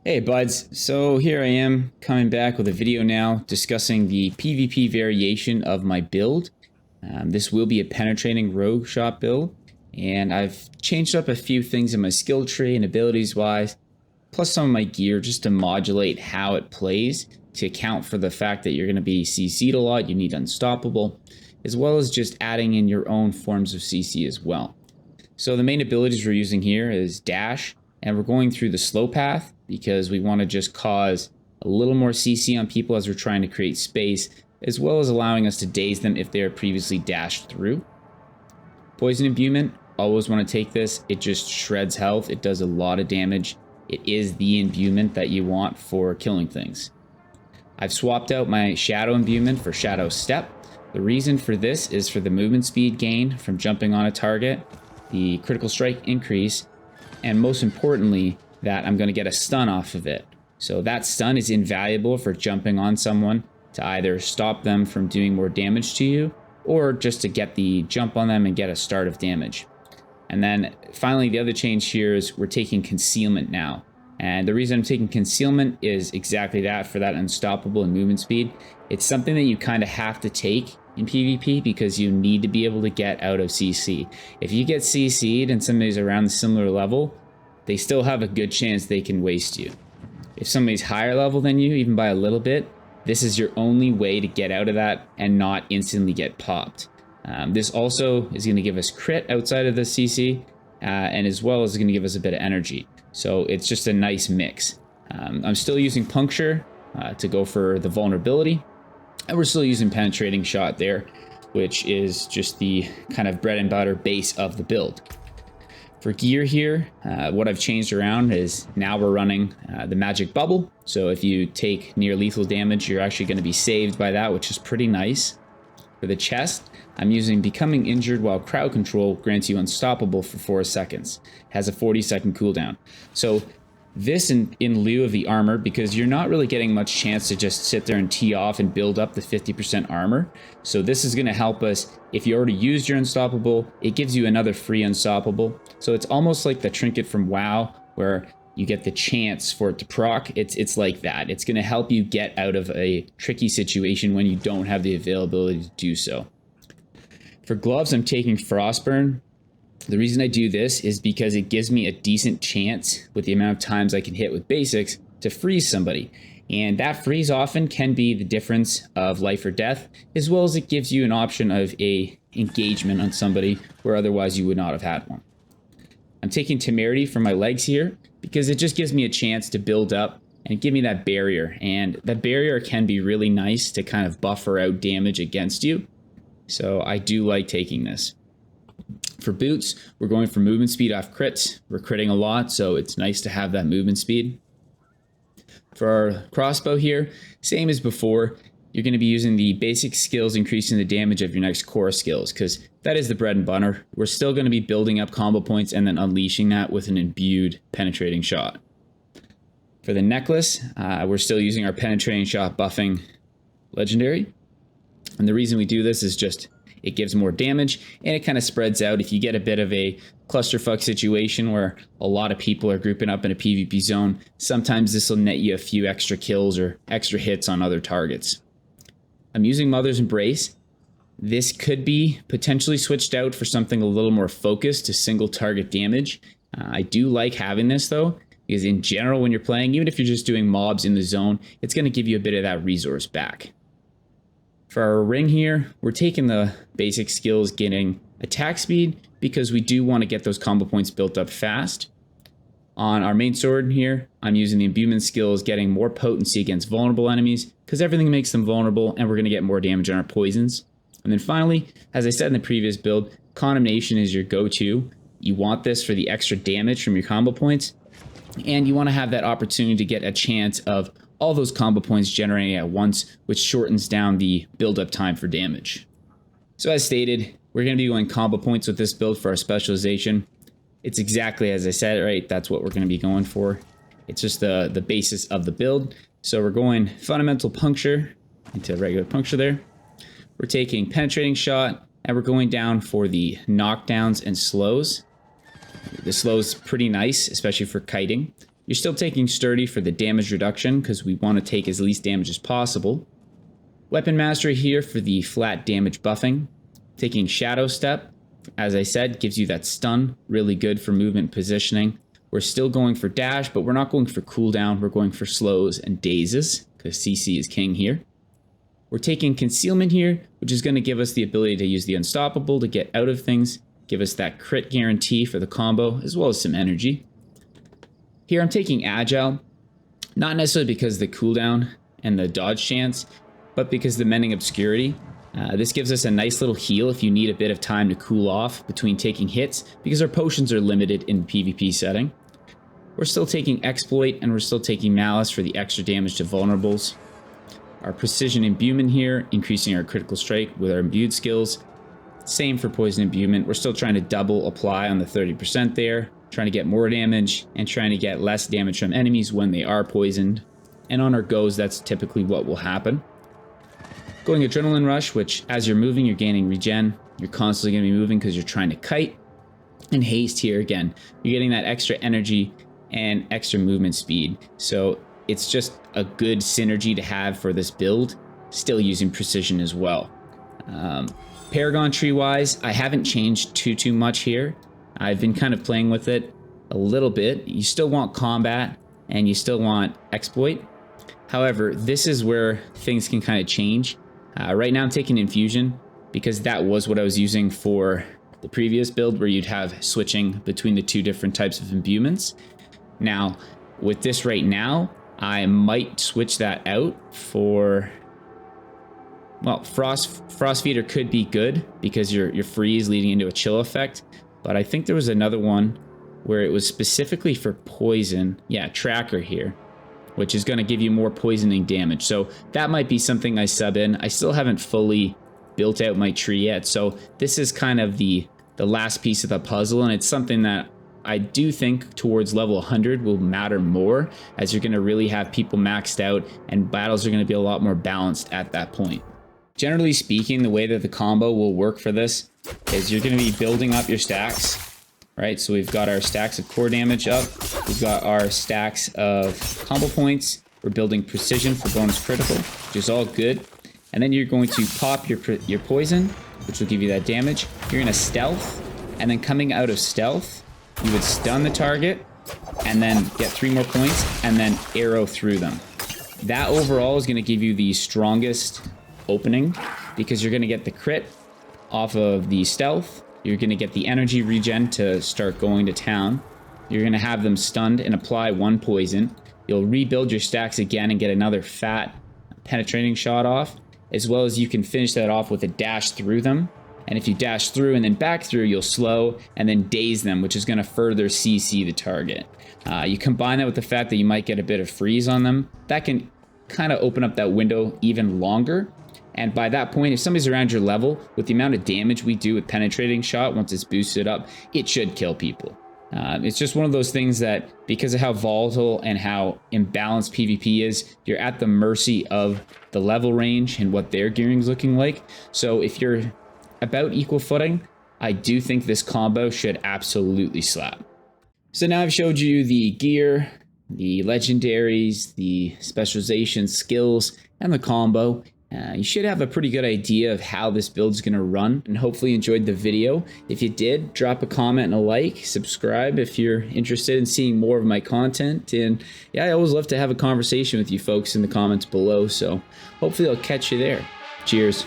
Hey buds, so here I am coming back with a video now discussing the PvP variation of my build. This will be a penetrating rogue shot build, and I've changed up a few things in my skill tree and abilities wise, plus some of my gear just to modulate how it plays to account for the fact that you're going to be CC'd a lot, you need unstoppable, as well as just adding in your own forms of CC as well. So the main abilities we're using here is dash, and we're going through the slow path because we want to just cause a little more CC on people as we're trying to create space, as well as allowing us to daze them if they are previously dashed through. Poison imbuement, always want to take this. It just shreds health. It does a lot of damage. It is the imbuement that you want for killing things. I've swapped out my shadow imbuement for shadow step. The reason for this is for the movement speed gain from jumping on a target, the critical strike increase, and most importantly, that I'm going to get a stun off of it. So that stun is invaluable for jumping on someone to either stop them from doing more damage to you, or just to get the jump on them and get a start of damage. And then finally, the other change here is we're taking concealment now. And the reason I'm taking concealment is exactly that, for that unstoppable and movement speed. It's something that you kind of have to take in PvP because you need to be able to get out of CC. If you get CC'd and somebody's around the similar level, they still have a good chance they can waste you. If somebody's higher level than you, even by a little bit, this is your only way to get out of that and not instantly get popped. This also is going to give us crit outside of the CC, and as well as going to give us a bit of energy. So it's just a nice mix. I'm still using puncture to go for the vulnerability, and we're still using penetrating shot there, which is just the kind of bread and butter base of the build. For gear here, what I've changed around is now we're running the magic bubble. So if you take near lethal damage, you're actually going to be saved by that, which is pretty nice. For the chest, I'm using becoming injured while crowd control grants you unstoppable for 4 seconds. It has a 40-second cooldown. So this in lieu of the armor, because you're not really getting much chance to just sit there and tee off and build up the 50% armor. So this is going to help us. If you already used your unstoppable, it gives you another free unstoppable. So it's almost like the trinket from WoW, where you get the chance for it to proc. It's like that. It's going to help you get out of a tricky situation when you don't have the availability to do so. For gloves, I'm taking Frostburn. The reason I do this is because it gives me a decent chance, with the amount of times I can hit with basics, to freeze somebody. And that freeze often can be the difference of life or death, as well as it gives you an option of a engagement on somebody where otherwise you would not have had one. I'm taking Temerity for my legs here because it just gives me a chance to build up and give me that barrier. And that barrier can be really nice to kind of buffer out damage against you. So I do like taking this. For boots, we're going for movement speed off crits. We're critting a lot, so it's nice to have that movement speed. For our crossbow here, same as before, you're going to be using the basic skills increasing the damage of your next core skills, because that is the bread and butter. We're still going to be building up combo points and then unleashing that with an imbued penetrating shot. For the necklace, we're still using our penetrating shot buffing legendary. And the reason we do this is just it gives more damage, and it kind of spreads out. If you get a bit of a clusterfuck situation where a lot of people are grouping up in a PvP zone, sometimes this will net you a few extra kills or extra hits on other targets. I'm using Mother's Embrace. This could be potentially switched out for something a little more focused to single target damage. I do like having this though, because in general when you're playing, even if you're just doing mobs in the zone, it's going to give you a bit of that resource back. For our ring here, we're taking the basic skills, getting attack speed, because we do want to get those combo points built up fast. On our main sword here, I'm using the imbuement skills, getting more potency against vulnerable enemies, because everything makes them vulnerable, and we're going to get more damage on our poisons. And then finally, as I said in the previous build, Condemnation is your go-to. You want this for the extra damage from your combo points, and you want to have that opportunity to get a chance of all those combo points generating at once, which shortens down the build-up time for damage. So as stated, we're going to be going combo points with this build for our specialization. It's exactly as I said, right? That's what we're going to be going for. It's just the basis of the build. So we're going fundamental puncture into regular puncture there. We're taking penetrating shot, and we're going down for the knockdowns and slows. The slow is pretty nice, especially for kiting. You're still taking Sturdy for the damage reduction because we want to take as least damage as possible. Weapon Mastery here for the flat damage buffing. Taking Shadow Step, as I said, gives you that stun, really good for movement positioning. We're still going for dash, but we're not going for cooldown. We're going for slows and dazes because CC is king here. We're taking Concealment here, which is going to give us the ability to use the Unstoppable to get out of things, give us that crit guarantee for the combo, as well as some energy. Here I'm taking Agile, not necessarily because of the cooldown and the dodge chance, but because the Mending Obscurity. This gives us a nice little heal if you need a bit of time to cool off between taking hits, because our potions are limited in the PvP setting. We're still taking Exploit, and we're still taking Malice for the extra damage to vulnerables. Our Precision Imbuement here, increasing our critical strike with our imbued skills. Same for Poison Imbuement. We're still trying to double apply on the 30% there, trying to get more damage, and trying to get less damage from enemies when they are poisoned. And on our goes, that's typically what will happen. Going Adrenaline Rush, which as you're moving, you're gaining regen. You're constantly going to be moving because you're trying to kite. And Haste here again, you're getting that extra energy and extra movement speed. So it's just a good synergy to have for this build, still using precision as well. Paragon tree wise, I haven't changed too much here. I've been kind of playing with it a little bit. You still want combat and you still want exploit. However, this is where things can kind of change. Right now I'm taking Infusion because that was what I was using for the previous build, where you'd have switching between the two different types of imbuements. Now, with this right now, I might switch that out for, well, Frost Feeder could be good because your freeze leading into a chill effect, but I think there was another one where it was specifically for poison. Yeah, Tracker here, which is going to give you more poisoning damage. So that might be something I sub in. I still haven't fully built out my tree yet, so this is kind of the last piece of the puzzle, and it's something that I do think towards level 100 will matter more, as you're going to really have people maxed out and battles are going to be a lot more balanced at that point. Generally speaking, the way that the combo will work for this is you're going to be building up your stacks, right? So we've got our stacks of core damage up. We've got our stacks of combo points. We're building precision for bonus critical, which is all good. And then you're going to pop your poison, which will give you that damage. You're going to stealth, and then coming out of stealth, you would stun the target and then get 3 more points and then arrow through them. That overall is going to give you the strongest opening because you're going to get the crit off of the stealth. You're going to get the energy regen to start going to town. You're going to have them stunned and apply 1 poison. You'll rebuild your stacks again and get another fat penetrating shot off, as well as you can finish that off with a dash through them. And if you dash through and then back through, you'll slow and then daze them, which is going to further CC the target. You combine that with the fact that you might get a bit of freeze on them. That can kind of open up that window even longer. And by that point, if somebody's around your level, with the amount of damage we do with penetrating shot, once it's boosted up, it should kill people. It's just one of those things that, because of how volatile and how imbalanced PvP is, you're at the mercy of the level range and what their gearing's looking like. So if you're about equal footing, I do think this combo should absolutely slap. So now I've showed you the gear, the legendaries, the specialization skills, and the combo. You should have a pretty good idea of how this build is going to run, and hopefully enjoyed the video. If you did, drop a comment and a like, subscribe if you're interested in seeing more of my content, and yeah, I always love to have a conversation with you folks in the comments below, so hopefully I'll catch you there. Cheers.